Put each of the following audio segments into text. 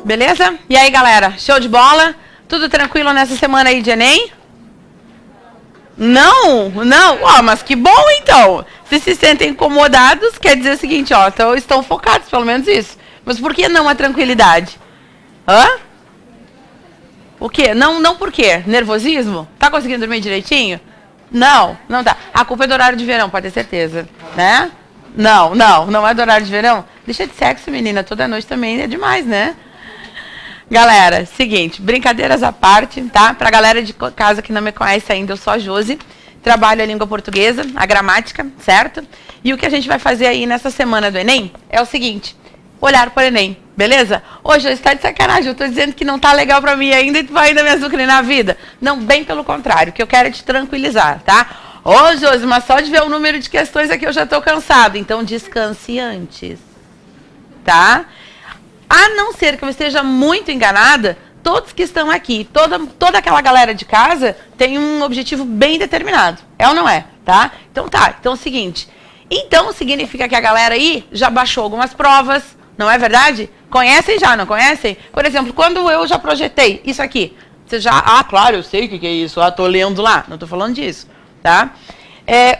Beleza? E aí, galera? Show de bola? Tudo tranquilo nessa semana aí de Enem? Não? Não? Ó, mas que bom, então. Se sentem incomodados, quer dizer o seguinte, ó, então estão focados, pelo menos isso. Mas por que não a tranquilidade? Hã? O quê? Não por quê? Nervosismo? Tá conseguindo dormir direitinho? Não, não tá. A culpa é do horário de verão, pode ter certeza. Né? Não é do horário de verão. Deixa de sexo, menina. Toda noite também é demais, né? Galera, seguinte, brincadeiras à parte, tá? Pra galera de casa que não me conhece ainda, eu sou a Josi. Trabalho a língua portuguesa, a gramática, certo? E o que a gente vai fazer aí nessa semana do Enem é o seguinte, olhar para o Enem, beleza? Hoje eu estou de sacanagem, eu estou dizendo que não tá legal pra mim ainda e tu vai ainda me azucrinar a vida. Não, bem pelo contrário, o que eu quero é te tranquilizar, tá? Ô, Josi, mas só de ver o número de questões aqui eu já tô cansado, então descanse antes, tá? A não ser que eu esteja muito enganada, todos que estão aqui, toda aquela galera de casa tem um objetivo bem determinado. É ou não é? Tá? Então tá. Então é o seguinte. Então significa que a galera aí já baixou algumas provas, não é verdade? Conhecem já, não conhecem? Por exemplo, quando eu já projetei isso aqui, você já... Ah, claro, eu sei o que é isso. Ah, tô lendo lá. Não tô falando disso, tá?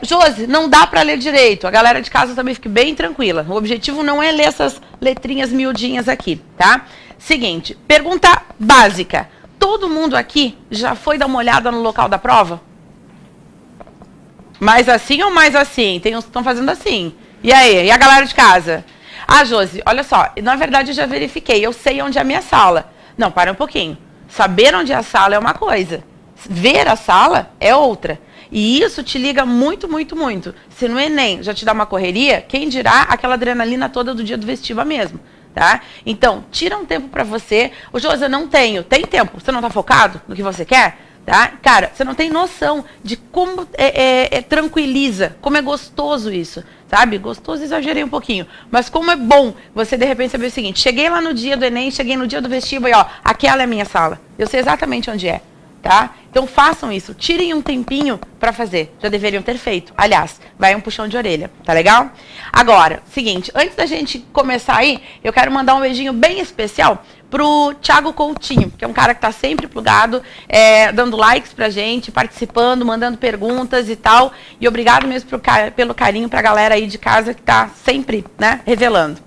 Josi, não dá para ler direito. A galera de casa também fique bem tranquila. O objetivo não é ler essas letrinhas miudinhas aqui, tá? Seguinte, pergunta básica. Todo mundo aqui já foi dar uma olhada no local da prova? Mais assim ou mais assim? Tem uns que estão fazendo assim. E aí? E a galera de casa? Ah, Josi, olha só. Na verdade, eu já verifiquei. Eu sei onde é a minha sala. Não, para um pouquinho. Saber onde é a sala é uma coisa. Ver a sala é outra. E isso te liga muito, muito, muito. Se no Enem já te dá uma correria, quem dirá aquela adrenalina toda do dia do vestibular mesmo, tá? Então, tira um tempo pra você. Ô, Josi, eu não tenho. Tem tempo? Você não tá focado no que você quer? Tá? Cara, você não tem noção de como tranquiliza, como é gostoso isso, sabe? Gostoso, exagerei um pouquinho. Mas como é bom você, de repente, saber o seguinte. Cheguei lá no dia do Enem, cheguei no dia do vestibular e, ó, aquela é a minha sala. Eu sei exatamente onde é. Tá? Então façam isso, tirem um tempinho para fazer, já deveriam ter feito, aliás, vai um puxão de orelha, tá legal? Agora, seguinte, antes da gente começar aí, eu quero mandar um beijinho bem especial pro Thiago Coutinho, que é um cara que tá sempre plugado, dando likes pra gente, participando, mandando perguntas e tal, e obrigado mesmo pelo carinho pra galera aí de casa que tá sempre, né, revelando.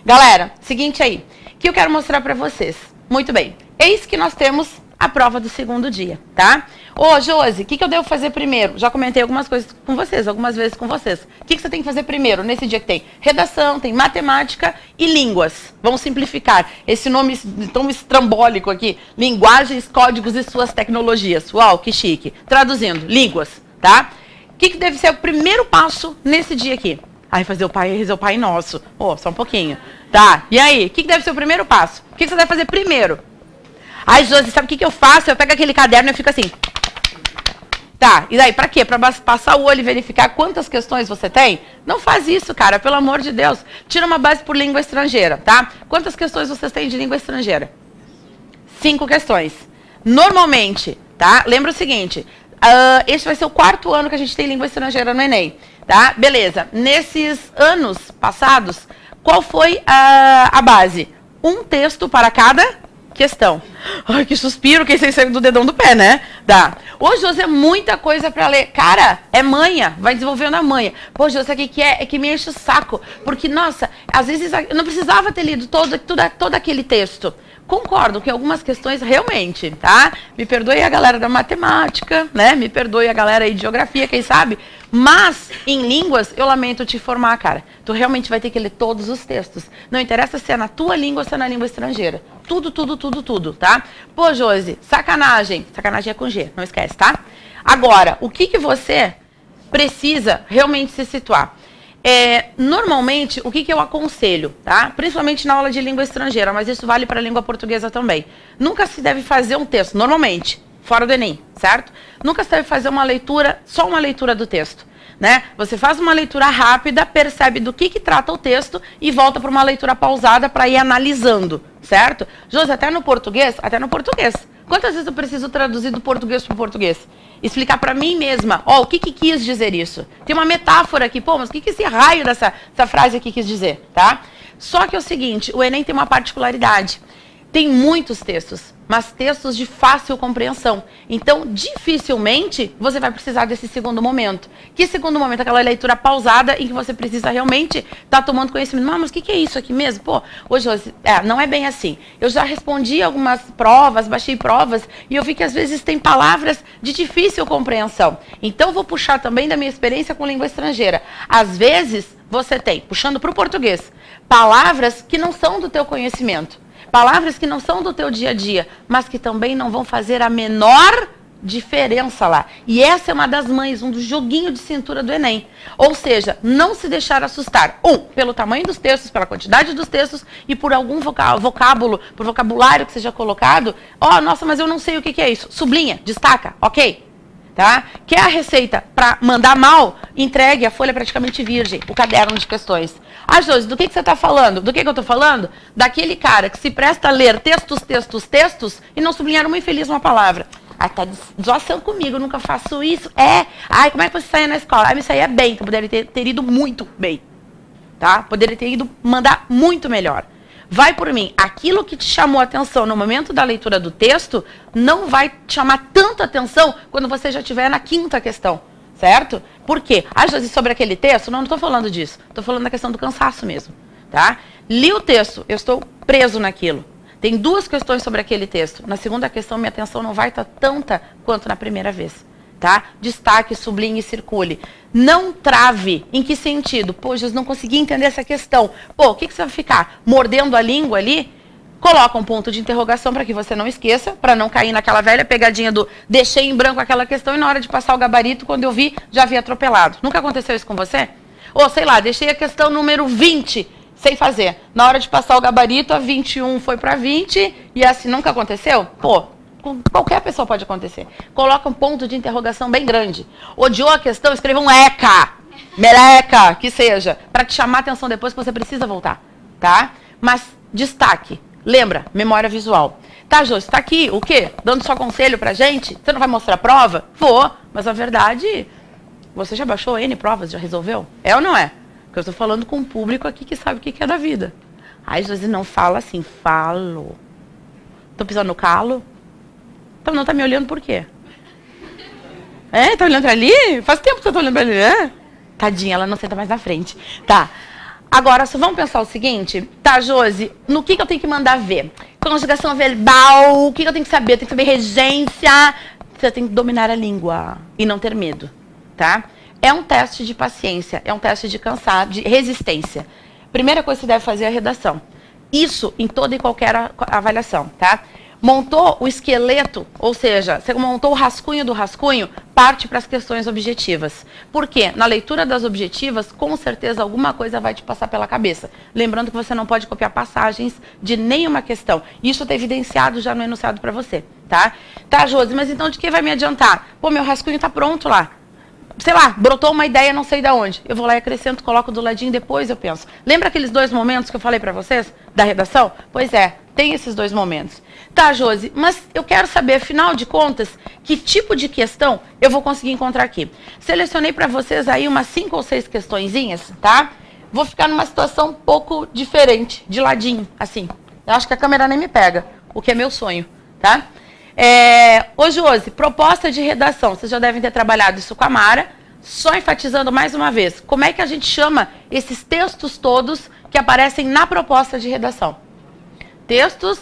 Galera, seguinte aí, que eu quero mostrar pra vocês, muito bem, eis que nós temos a prova do segundo dia, tá? Ô, Josi, o que eu devo fazer primeiro? Já comentei algumas coisas com vocês, algumas vezes com vocês. O que você tem que fazer primeiro nesse dia que tem? Redação, tem matemática e línguas. Vamos simplificar. Esse nome tão estrambólico aqui. Linguagens, códigos e suas tecnologias. Uau, que chique. Traduzindo, línguas, tá? O que deve ser o primeiro passo nesse dia aqui? Aí fazer o Pai Nosso. Ô, só um pouquinho. Tá, e aí? O que deve ser o primeiro passo? O que você deve fazer primeiro? Ai, Josi, sabe o que eu faço? Eu pego aquele caderno e eu fico assim. Tá, e daí, pra quê? Pra passar o olho e verificar quantas questões você tem? Não faz isso, cara, pelo amor de Deus. Tira uma base por língua estrangeira, tá? Quantas questões vocês têm de língua estrangeira? 5 questões. Normalmente, tá? Lembra o seguinte, este vai ser o 4º ano que a gente tem língua estrangeira no Enem, tá? Beleza. Nesses anos passados, qual foi a base? Um texto para cada questão. Ai, que suspiro, que sem sair do dedão do pé, né? Dá. Ô, Josi, é muita coisa pra ler. Cara, é manha. Vai desenvolvendo a manha. Pô, Josi, sabe o que é? É que me enche o saco. Porque, nossa, às vezes eu não precisava ter lido todo aquele texto. Concordo que algumas questões realmente, tá? Me perdoe a galera da matemática, né? Me perdoe a galera aí de geografia, quem sabe? Mas, em línguas, eu lamento te informar, cara. Tu realmente vai ter que ler todos os textos. Não interessa se é na tua língua ou se é na língua estrangeira. Tudo, tá? Pô, Josi, sacanagem. Sacanagem é com G, não esquece, tá? Agora, o que você precisa realmente se situar? Normalmente, o que eu aconselho, tá? Principalmente na aula de língua estrangeira, mas isso vale para a língua portuguesa também. Nunca se deve fazer um texto, normalmente, fora do Enem, certo? Nunca se deve fazer uma leitura, só uma leitura do texto, né? Você faz uma leitura rápida, percebe do que trata o texto e volta para uma leitura pausada para ir analisando, certo? Josi, até no português? Até no português. Quantas vezes eu preciso traduzir do português para o português? Explicar para mim mesma, ó, o que quis dizer isso? Tem uma metáfora aqui, pô, mas o que esse raio dessa frase aqui quis dizer, tá? Só que é o seguinte, o Enem tem uma particularidade. Tem muitos textos, mas textos de fácil compreensão. Então, dificilmente, você vai precisar desse segundo momento. Que segundo momento? Aquela leitura pausada em que você precisa realmente estar tomando conhecimento. Mas o que é isso aqui mesmo? Pô, hoje, não é bem assim. Eu já respondi algumas provas, baixei provas, e eu vi que às vezes tem palavras de difícil compreensão. Então, vou puxar também da minha experiência com língua estrangeira. Às vezes, você tem, puxando para o português, palavras que não são do teu conhecimento. Palavras que não são do teu dia a dia, mas que também não vão fazer a menor diferença lá. E essa é uma das mães, um dos joguinhos de cintura do Enem. Ou seja, não se deixar assustar. Pelo tamanho dos textos, pela quantidade dos textos e por algum vocábulo, por vocabulário que seja colocado. Nossa, mas eu não sei o que é isso. Sublinha, destaca, ok? Tá? Quer a receita para mandar mal? Entregue a folha praticamente virgem, o caderno de questões. Josi, do que você está falando? Do que eu estou falando? Daquele cara que se presta a ler textos e não sublinhar uma infeliz uma palavra. Tá zoação comigo, eu nunca faço isso. Como é que você saía na escola? Me saía bem, então poderia ter ido muito bem. Tá? Poderia ter ido mandar muito melhor. Vai por mim, aquilo que te chamou a atenção no momento da leitura do texto, não vai te chamar tanta atenção quando você já estiver na quinta questão, certo? Por quê? Josi, sobre aquele texto, não estou falando disso, estou falando da questão do cansaço mesmo, tá? Li o texto, eu estou preso naquilo. Tem duas questões sobre aquele texto. Na segunda questão, minha atenção não vai estar tanta quanto na primeira vez. Tá? Destaque, sublinhe e circule. Não trave. Em que sentido? Pô, Jesus, não consegui entender essa questão. Pô, o que você vai ficar? Mordendo a língua ali? Coloca um ponto de interrogação para que você não esqueça, para não cair naquela velha pegadinha do deixei em branco aquela questão e na hora de passar o gabarito, quando eu vi, já havia atropelado. Nunca aconteceu isso com você? Ou, sei lá, deixei a questão número 20 sem fazer. Na hora de passar o gabarito, a 21 foi para 20 e assim nunca aconteceu? Pô, com qualquer pessoa pode acontecer. Coloca um ponto de interrogação bem grande. Odiou a questão, escreva um eca, meleca, que seja, para te chamar a atenção depois que você precisa voltar, tá? Mas destaque, lembra, memória visual. Tá, Josi, tá aqui, o quê? Dando só conselho pra gente? Você não vai mostrar a prova? Vou, mas a verdade, você já baixou N provas, já resolveu? É ou não é? Porque eu estou falando com um público aqui que sabe o que é da vida. Josi, não fala assim, falo. Tô pisando no calo? Então não tá me olhando por quê? Tá olhando pra ali? Faz tempo que eu tô olhando pra ali, né? Tadinha, ela não senta mais na frente. Tá. Agora, só vamos pensar o seguinte. Tá, Josi, no que eu tenho que mandar ver? Conjugação verbal, o que eu tenho que saber? Eu tenho que saber regência. Você tem que dominar a língua e não ter medo, tá? É um teste de paciência, é um teste de cansar, de resistência. Primeira coisa que você deve fazer é a redação. Isso em toda e qualquer avaliação, tá? Montou o esqueleto, ou seja, você montou o rascunho do rascunho, parte para as questões objetivas. Por quê? Na leitura das objetivas, com certeza alguma coisa vai te passar pela cabeça. Lembrando que você não pode copiar passagens de nenhuma questão. Isso está evidenciado já no enunciado para você, tá? Tá, Josi, mas então de que vai me adiantar? Pô, meu rascunho está pronto lá. Sei lá, brotou uma ideia, não sei de onde. Eu vou lá e acrescento, coloco do ladinho, depois eu penso. Lembra aqueles 2 momentos que eu falei para vocês, da redação? Pois é, tem esses 2 momentos. Tá, Josi, mas eu quero saber, afinal de contas, que tipo de questão eu vou conseguir encontrar aqui. Selecionei para vocês aí umas 5 ou 6 questõezinhas, tá? Vou ficar numa situação um pouco diferente, de ladinho, assim. Eu acho que a câmera nem me pega, o que é meu sonho, tá? Ô, Josi, proposta de redação. Vocês já devem ter trabalhado isso com a Mara. Só enfatizando mais uma vez, como é que a gente chama esses textos todos que aparecem na proposta de redação? Textos,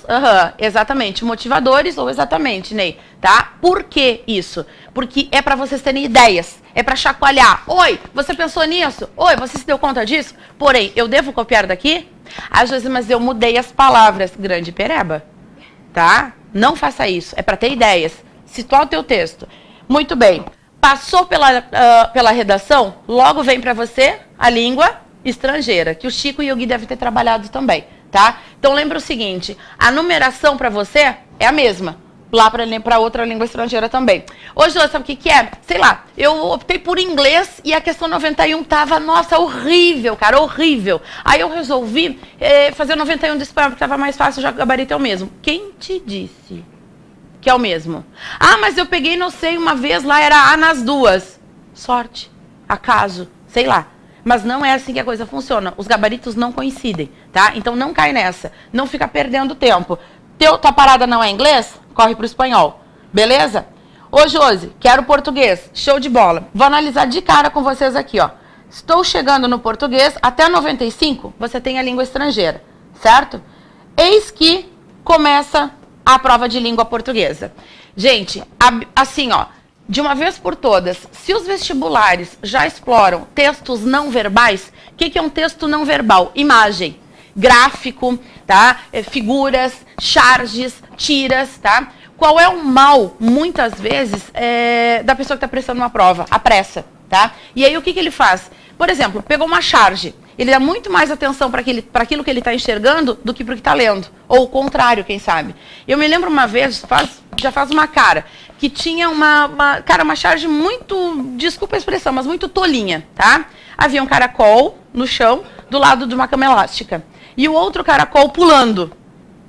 exatamente, motivadores ou exatamente, Ney, tá? Por que isso? Porque é para vocês terem ideias, é para chacoalhar. Oi, você pensou nisso? Oi, você se deu conta disso? Porém, eu devo copiar daqui? Josi, mas eu mudei as palavras. Grande pereba, tá? Não faça isso, é para ter ideias. Situar o teu texto. Muito bem. Passou pela redação, logo vem para você a língua estrangeira, que o Chico e o Gui devem ter trabalhado também, tá? Então lembra o seguinte, a numeração para você é a mesma. lá para outra língua estrangeira também. Hoje, sabe o que é? Sei lá, eu optei por inglês e a questão 91 tava, nossa, horrível, cara, horrível. Aí eu resolvi fazer 91 de espanhol, porque tava mais fácil, já o gabarito é o mesmo. Quem te disse que é o mesmo? Ah, mas eu peguei, não sei, uma vez lá era A nas duas. Sorte, acaso, sei lá. Mas não é assim que a coisa funciona. Os gabaritos não coincidem, tá? Então não cai nessa. Não fica perdendo tempo. Tua parada não é inglês? Corre pro espanhol. Beleza? Ô, Josi, quero português. Show de bola. Vou analisar de cara com vocês aqui, ó. Estou chegando no português. Até 95, você tem a língua estrangeira. Certo? Eis que começa a prova de língua portuguesa. Gente, assim, ó. De uma vez por todas, se os vestibulares já exploram textos não verbais, o que é um texto não verbal? Imagem, gráfico, tá? Figuras, charges, tiras, tá? Qual é o mal, muitas vezes, da pessoa que está prestando uma prova? A pressa, tá? E aí o que ele faz? Por exemplo, pegou uma charge, ele dá muito mais atenção para aquilo que ele está enxergando do que para o que está lendo. Ou o contrário, quem sabe. Eu me lembro uma vez, já faz uma cara, que tinha uma charge muito, desculpa a expressão, mas muito tolinha, tá? Havia um caracol no chão, do lado de uma cama elástica. E o outro caracol pulando,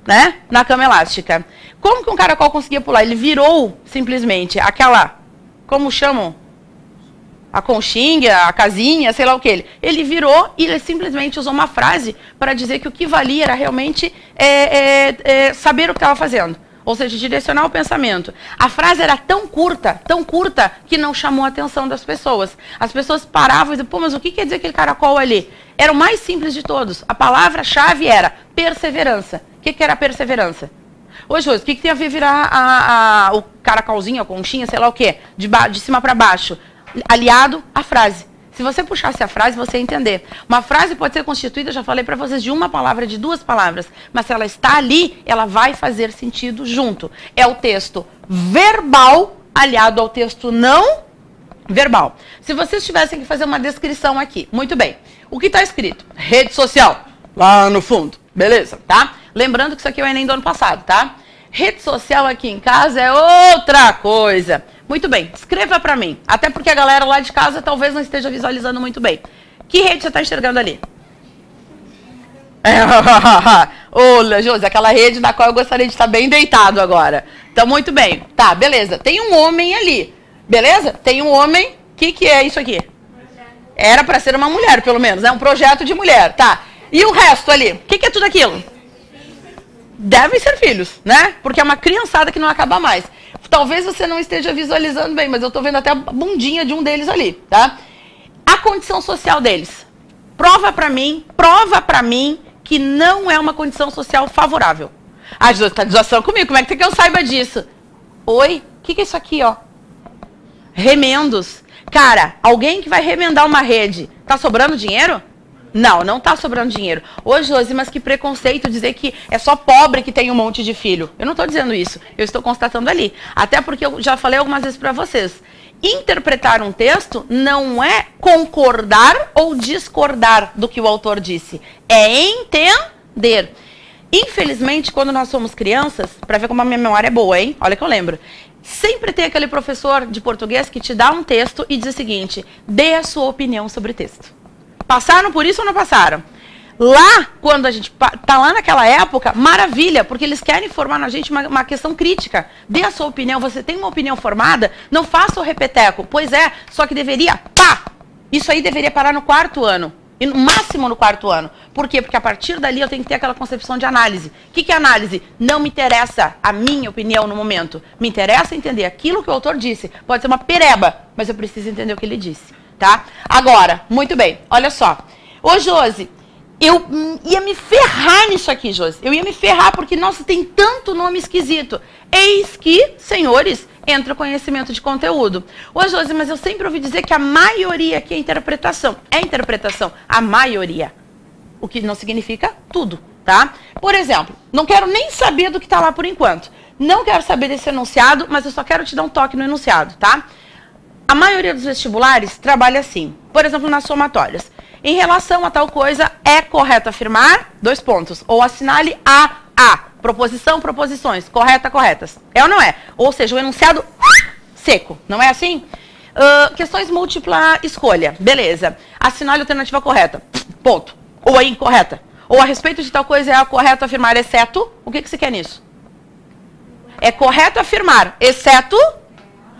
né? Na cama elástica. Como que um caracol conseguia pular? Ele virou, simplesmente, aquela, como chamam? A conchinha, a casinha, sei lá o que. Ele virou e ele simplesmente usou uma frase para dizer que o que valia era realmente saber o que estava fazendo. Ou seja, direcionar o pensamento. A frase era tão curta, que não chamou a atenção das pessoas. As pessoas paravam e diziam, pô, mas o que quer dizer aquele caracol ali? Era o mais simples de todos. A palavra-chave era perseverança. O que era perseverança? Ô, Josi, o que tem a ver virar o caracolzinho, a conchinha, sei lá o quê? De cima para baixo. Aliado à frase. Se você puxasse a frase, você ia entender. Uma frase pode ser constituída, já falei para vocês, de uma palavra, de duas palavras. Mas se ela está ali, ela vai fazer sentido junto. É o texto verbal aliado ao texto não verbal. Se vocês tivessem que fazer uma descrição aqui, muito bem. O que está escrito? Rede social, lá no fundo. Beleza, tá? Lembrando que isso aqui é o Enem do ano passado, tá? Rede social aqui em casa é outra coisa. Muito bem, escreva para mim. Até porque a galera lá de casa talvez não esteja visualizando muito bem. Que rede você está enxergando ali? Olha, Josi, aquela rede na qual eu gostaria de estar bem deitado agora. Então, muito bem. Tá, beleza. Tem um homem ali. Beleza? Tem um homem. O que é isso aqui? Era para ser uma mulher, pelo menos. É um projeto de mulher. Tá. E o resto ali? O que é tudo aquilo? Devem ser filhos, né? Porque é uma criançada que não acaba mais. Talvez você não esteja visualizando bem, mas eu estou vendo até a bundinha de um deles ali, tá? A condição social deles. Prova para mim que não é uma condição social favorável. Ah, Jesus, tá de zoação comigo, como é que você quer que eu saiba disso? Oi? O que é isso aqui, ó? Remendos. Cara, alguém que vai remendar uma rede, tá sobrando dinheiro? Não, não está sobrando dinheiro. Ô, Josi, mas que preconceito dizer que é só pobre que tem um monte de filho. Eu não estou dizendo isso, eu estou constatando ali. Até porque eu já falei algumas vezes para vocês. Interpretar um texto não é concordar ou discordar do que o autor disse. É entender. Infelizmente, quando nós somos crianças, para ver como a minha memória é boa, hein? Olha que eu lembro. Sempre tem aquele professor de português que te dá um texto e diz o seguinte, dê a sua opinião sobre o texto. Passaram por isso ou não passaram? Lá, quando a gente tá lá naquela época, maravilha, porque eles querem formar na gente uma questão crítica. Dê a sua opinião, você tem uma opinião formada, não faça o repeteco. Pois é, só que deveria, isso aí deveria parar no 4º ano. E no máximo no 4º ano. Por quê? Porque a partir dali eu tenho que ter aquela concepção de análise. O que é análise? Não me interessa a minha opinião no momento. Me interessa entender aquilo que o autor disse. Pode ser uma pereba, mas eu preciso entender o que ele disse. Tá? Agora, muito bem, olha só. Ô, Josi, eu ia me ferrar nisso aqui, Josi. Eu ia me ferrar porque, nossa, tem tanto nome esquisito. Eis que, senhores, entra o conhecimento de conteúdo. Ô, Josi, mas eu sempre ouvi dizer que a maioria aqui é interpretação. É interpretação, a maioria. O que não significa tudo, tá? Por exemplo, não quero nem saber do que está lá por enquanto. Não quero saber desse enunciado, mas eu só quero te dar um toque no enunciado, tá? A maioria dos vestibulares trabalha assim. Por exemplo, nas somatórias. Em relação a tal coisa, é correto afirmar, 2 pontos. Ou assinale A. Proposição, proposições. Correta, corretas. É ou não é? Ou seja, o enunciado seco. Não é assim? Questões múltipla escolha. Beleza. Assinale a alternativa correta. Ponto. Ou a incorreta. Ou a respeito de tal coisa é correto afirmar, exceto... O que você quer nisso? É correto afirmar, exceto...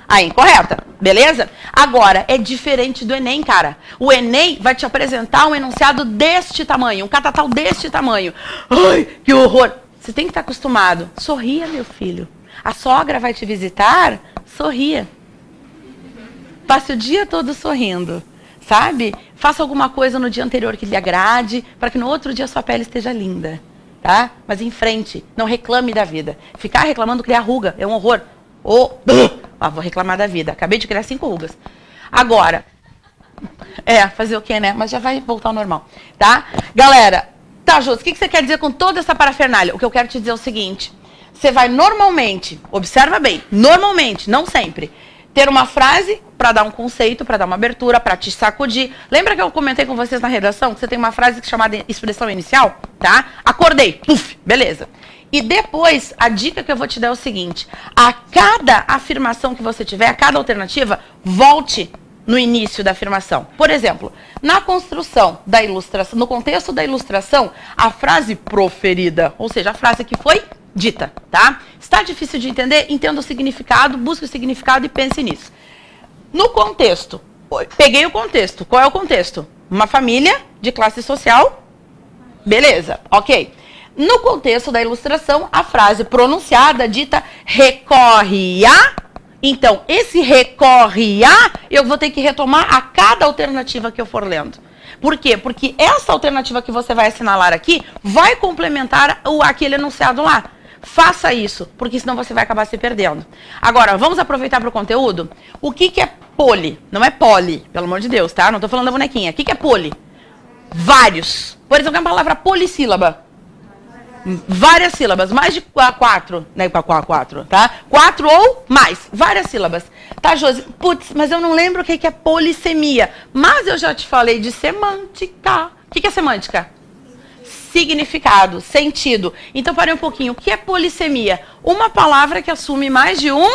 A incorreta. Beleza? Agora, é diferente do Enem, cara. O Enem vai te apresentar um enunciado deste tamanho. Um catatal deste tamanho. Ai, que horror. Você tem que estar acostumado. Sorria, meu filho. A sogra vai te visitar? Sorria. Passe o dia todo sorrindo, sabe? Faça alguma coisa no dia anterior que lhe agrade, para que no outro dia sua pele esteja linda, tá? Mas em frente, não reclame da vida. Ficar reclamando cria ruga, é um horror. Vou reclamar da vida. Acabei de criar 5 rugas. Agora, fazer o quê, né? Mas já vai voltar ao normal, tá? Galera, tá, Jô, o que você quer dizer com toda essa parafernália? O que eu quero te dizer é o seguinte, você vai normalmente, observa bem, normalmente, não sempre, ter uma frase para dar um conceito, para dar uma abertura, para te sacudir. Lembra que eu comentei com vocês na redação que você tem uma frase chamada expressão inicial? Tá? Acordei, puf, beleza. E depois, a dica que eu vou te dar é o seguinte, a cada afirmação que você tiver, a cada alternativa, volte no início da afirmação. Por exemplo, na construção da ilustração, no contexto da ilustração, a frase proferida, ou seja, a frase que foi dita, tá? Está difícil de entender? Entenda o significado, busque o significado e pense nisso. No contexto, peguei o contexto. Qual é o contexto? Uma família de classe social, beleza, ok. No contexto da ilustração, a frase pronunciada, dita, recorre a... Então, esse recorre a, eu vou ter que retomar a cada alternativa que eu for lendo. Por quê? Porque essa alternativa que você vai assinalar aqui vai complementar aquele enunciado lá. Faça isso, porque senão você vai acabar se perdendo. Agora, vamos aproveitar para o conteúdo? O que é poli? Não é poli, pelo amor de Deus, tá? Não estou falando da bonequinha. O que é poli? Vários. Por exemplo, a palavra polissílaba. Várias sílabas, mais de 4, né? 4, tá? 4 ou mais, várias sílabas. Tá, Josi? Putz, mas eu não lembro o que é polissemia. Mas eu já te falei de semântica. O que é semântica? Significado, sentido. Então, parei um pouquinho. O que é polissemia? Uma palavra que assume mais de um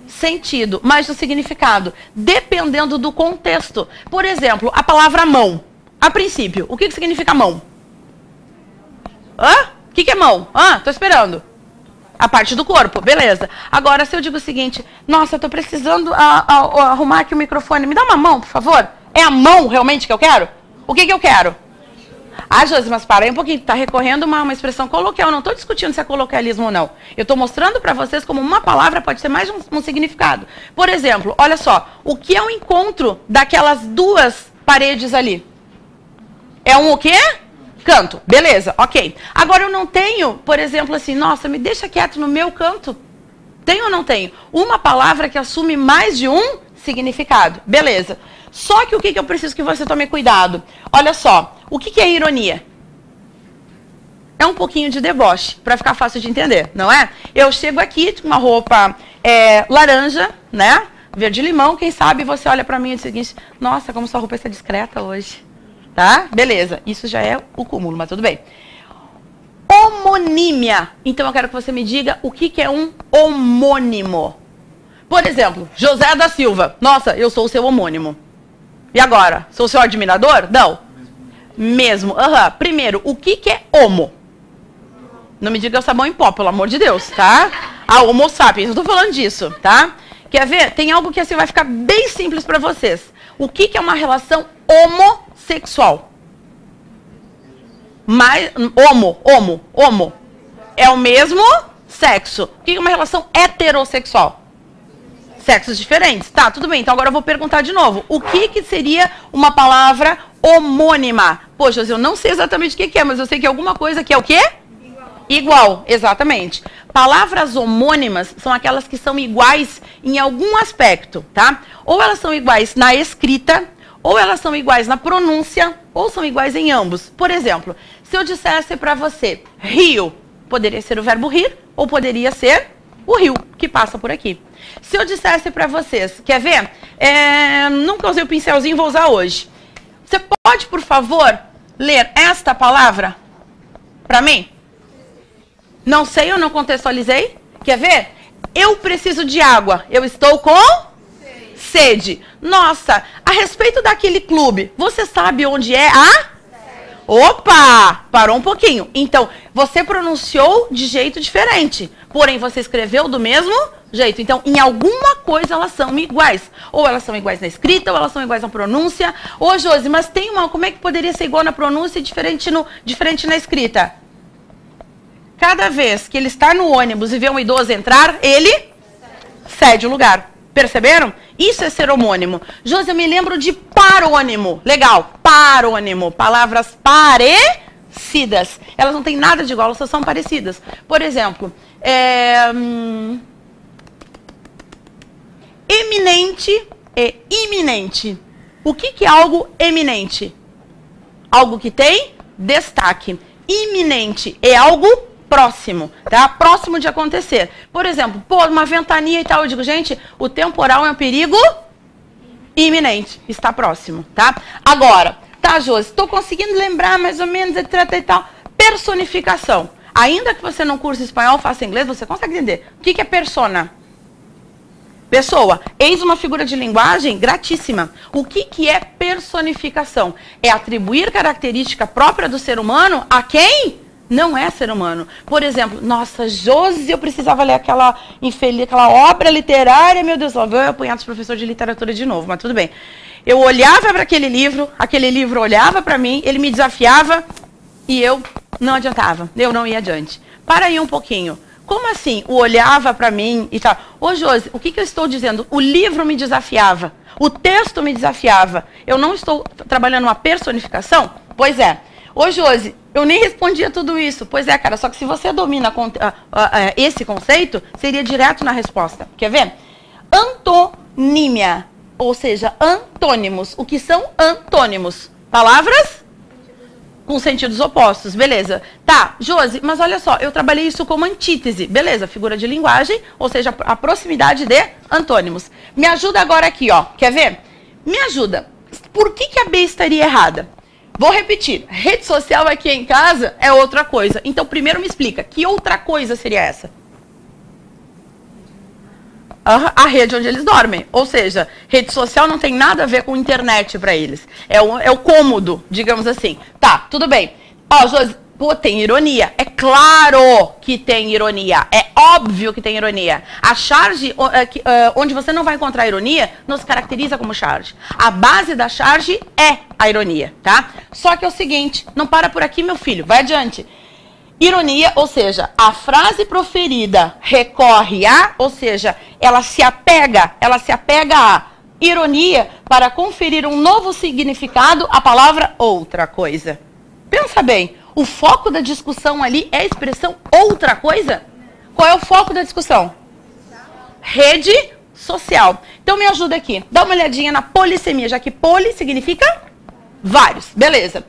sentido, mais do significado, dependendo do contexto. Por exemplo, a palavra mão. A princípio, o que significa mão? Hã? O que é mão? Tô esperando. A parte do corpo, beleza. Agora, se eu digo o seguinte, nossa, eu tô precisando arrumar aqui o microfone, me dá uma mão, por favor. É a mão realmente que eu quero? O que eu quero? Ah, Josi, mas para aí um pouquinho, tá recorrendo uma expressão coloquial, eu não estou discutindo se é coloquialismo ou não. Eu estou mostrando para vocês como uma palavra pode ter mais um significado. Por exemplo, olha só, o que é o encontro daquelas duas paredes ali? É um o quê? Canto, beleza, ok. Agora eu não tenho, por exemplo, assim, nossa, me deixa quieto no meu canto. Tenho ou não tenho? Uma palavra que assume mais de um significado, beleza. Só que o que eu preciso que você tome cuidado? Olha só, o que é ironia? É um pouquinho de deboche, para ficar fácil de entender, não é? Eu chego aqui com uma roupa laranja, né? Verde-limão, quem sabe você olha para mim e diz o seguinte, nossa, como sua roupa está discreta hoje. Tá? Beleza, isso já é o cúmulo, mas tudo bem. Homonímia. Então eu quero que você me diga o que é um homônimo. Por exemplo, José da Silva. Nossa, eu sou o seu homônimo. E agora? Sou o seu admirador? Não. Mesmo. Primeiro, o que é homo? Não me diga o sabão em pó, pelo amor de Deus, tá? A homo sapiens, eu tô falando disso, tá? Quer ver? Tem algo que assim vai ficar bem simples para vocês. O que é uma relação homossexual? Homo. É o mesmo sexo. O que é uma relação heterossexual? Sexos diferentes. Tá, tudo bem. Então agora eu vou perguntar de novo. O que seria uma palavra homônima? Poxa, eu não sei exatamente o que é, mas eu sei que é alguma coisa que é o quê? Igual, exatamente. Palavras homônimas são aquelas que são iguais em algum aspecto, tá? Ou elas são iguais na escrita, ou elas são iguais na pronúncia, ou são iguais em ambos. Por exemplo, se eu dissesse para você, rio, poderia ser o verbo rir, ou poderia ser o rio, que passa por aqui. Se eu dissesse para vocês, quer ver? Nunca usei o pincelzinho, vou usar hoje. Você pode, por favor, ler esta palavra para mim? Não sei, eu não contextualizei. Quer ver? Eu preciso de água. Eu estou com sede. Nossa, a respeito daquele clube, você sabe onde é a? Opa! Parou um pouquinho. Então, você pronunciou de jeito diferente. Porém, você escreveu do mesmo jeito. Então, em alguma coisa elas são iguais. Ou elas são iguais na escrita, ou elas são iguais na pronúncia. Ô, Josi, mas tem uma... Como é que poderia ser igual na pronúncia e diferente na escrita? Cada vez que ele está no ônibus e vê um idoso entrar, ele cede o lugar. Perceberam? Isso é ser homônimo. Josi, eu me lembro de parônimo. Legal. Parônimo. Palavras parecidas. Elas não têm nada de igual, elas só são parecidas. Por exemplo, eminente e iminente. O que é algo eminente? Algo que tem destaque. Iminente é algo próximo, tá? Próximo de acontecer. Por exemplo, pô, uma ventania e tal, eu digo, gente, o temporal é um perigo iminente, está próximo, tá? Agora, tá, Josi, estou conseguindo lembrar mais ou menos, etc e tal. Personificação. Ainda que você não curse espanhol, faça inglês, você consegue entender. O que é persona? Pessoa. Eis uma figura de linguagem gratíssima. O que é personificação? É atribuir característica própria do ser humano a quem não é ser humano. Por exemplo, nossa, Josi, eu precisava ler aquela obra literária, meu Deus, lá vou eu apanhar dos professores de literatura de novo, mas tudo bem. Eu olhava para aquele livro olhava para mim, ele me desafiava e eu não adiantava, eu não ia adiante. Para aí um pouquinho. Como assim? O olhava para mim e tal. Ô, Josi, o que eu estou dizendo? O livro me desafiava, o texto me desafiava. Eu não estou trabalhando uma personificação? Pois é. Ô, Josi, eu nem respondia tudo isso. Pois é, cara, só que se você domina esse conceito, seria direto na resposta. Quer ver? Antonímia, ou seja, antônimos. O que são antônimos? Palavras com sentidos opostos, beleza. Tá, Josi, mas olha só, eu trabalhei isso como antítese. Beleza, figura de linguagem, ou seja, a proximidade de antônimos. Me ajuda agora aqui, ó. Quer ver? Me ajuda. Por que a B estaria errada? Vou repetir, rede social aqui em casa é outra coisa. Então, primeiro me explica, que outra coisa seria essa? A rede onde eles dormem. Ou seja, rede social não tem nada a ver com internet para eles. É o cômodo, digamos assim. Tá, tudo bem. Ó, Josi, pô, tem ironia. É claro que tem ironia. É óbvio que tem ironia. A charge, onde você não vai encontrar ironia, não se caracteriza como charge. A base da charge é a ironia, tá? Só que é o seguinte, não para por aqui, meu filho, vai adiante. Ironia, ou seja, a frase proferida recorre a, ou seja, ela se apega a ironia para conferir um novo significado à palavra outra coisa. Pensa bem, o foco da discussão ali é a expressão outra coisa? Qual é o foco da discussão? Rede social. Então me ajuda aqui, dá uma olhadinha na polissemia, já que poli significa vários, beleza.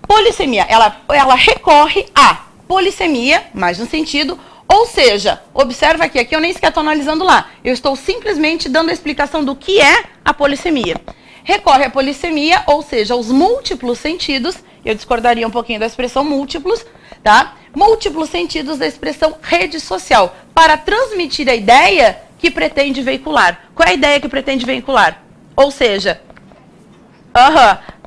Polissemia, ela recorre a polissemia, mais no sentido, ou seja, observa aqui eu nem sequer estou analisando lá, eu estou simplesmente dando a explicação do que é a polissemia. Recorre à polissemia, ou seja, os múltiplos sentidos, eu discordaria um pouquinho da expressão múltiplos, tá? Múltiplos sentidos da expressão rede social, para transmitir a ideia que pretende veicular. Qual é a ideia que pretende veicular? Ou seja,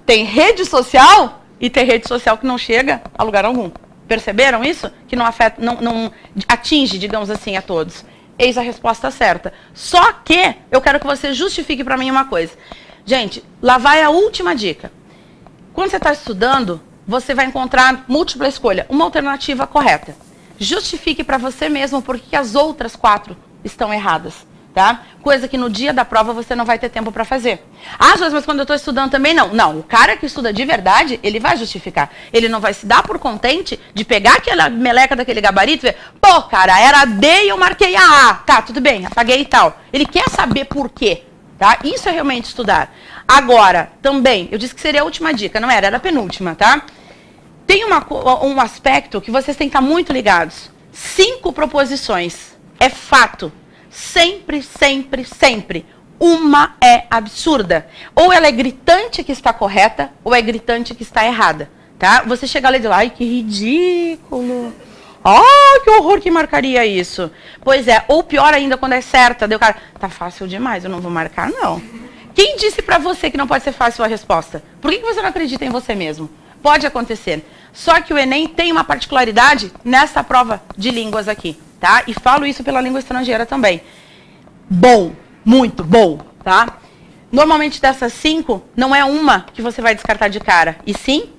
tem rede social e tem rede social que não chega a lugar algum. Perceberam isso? Que não afeta, não atinge, digamos assim, a todos. Eis a resposta certa. Só que eu quero que você justifique para mim uma coisa. Gente, lá vai a última dica. Quando você está estudando, você vai encontrar múltipla escolha, uma alternativa correta. Justifique para você mesmo por que as outras 4 estão erradas. Tá? Coisa que no dia da prova você não vai ter tempo para fazer. Ah, Josi, mas quando eu estou estudando também não. Não, o cara que estuda de verdade, ele vai justificar. Ele não vai se dar por contente de pegar aquela meleca daquele gabarito e ver, pô, cara, era D e eu marquei a A. Tá, tudo bem, apaguei e tal. Ele quer saber por quê. Tá? Isso é realmente estudar. Agora, também, eu disse que seria a última dica, não era? Era a penúltima, tá? Tem um aspecto que vocês têm que estar muito ligados. 5 proposições. É fato. Sempre, sempre, sempre. Uma é absurda. Ou ela é gritante que está correta, ou é gritante que está errada. Tá? Você chega lá e diz, ai, que ridículo. Ah, que horror que marcaria isso. Pois é, ou pior ainda, quando é certa, daí o cara, tá fácil demais, eu não vou marcar, não. Quem disse pra você que não pode ser fácil a resposta? Por que você não acredita em você mesmo? Pode acontecer. Só que o Enem tem uma particularidade nessa prova de línguas aqui, tá? E falo isso pela língua estrangeira também. Bom, muito bom, tá? Normalmente dessas 5, não é uma que você vai descartar de cara, e sim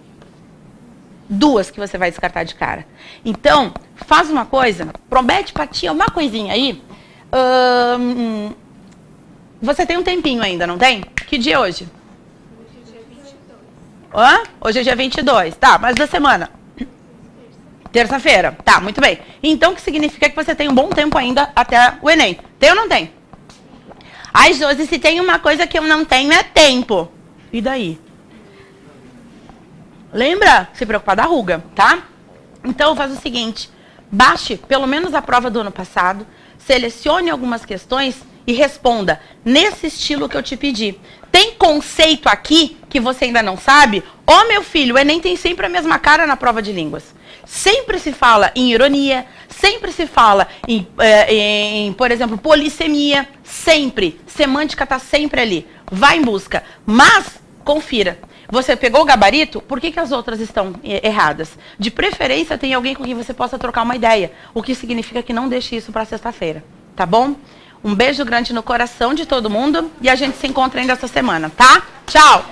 2 que você vai descartar de cara. Então, faz uma coisa, promete pra tia uma coisinha aí. Você tem um tempinho ainda, não tem? Que dia é hoje? Hoje é dia 22. Hã? Hoje é dia 22. Tá, mas da semana? Terça-feira. Tá, muito bem. Então, o que significa que você tem um bom tempo ainda até o Enem. Tem ou não tem? Ai, Josi, se tem uma coisa que eu não tenho é tempo. E daí? Lembra? Se preocupar da ruga, tá? Então, faz o seguinte. Baixe pelo menos a prova do ano passado, selecione algumas questões e responda nesse estilo que eu te pedi. Tem conceito aqui que você ainda não sabe? Ô, meu filho, o Enem tem sempre a mesma cara na prova de línguas. Sempre se fala em ironia, sempre se fala por exemplo, polissemia, sempre. Semântica está sempre ali. Vai em busca. Mas, confira. Você pegou o gabarito? Por que as outras estão erradas? De preferência, tem alguém com quem você possa trocar uma ideia. O que significa que não deixe isso para sexta-feira. Tá bom? Um beijo grande no coração de todo mundo e a gente se encontra ainda essa semana, tá? Tchau!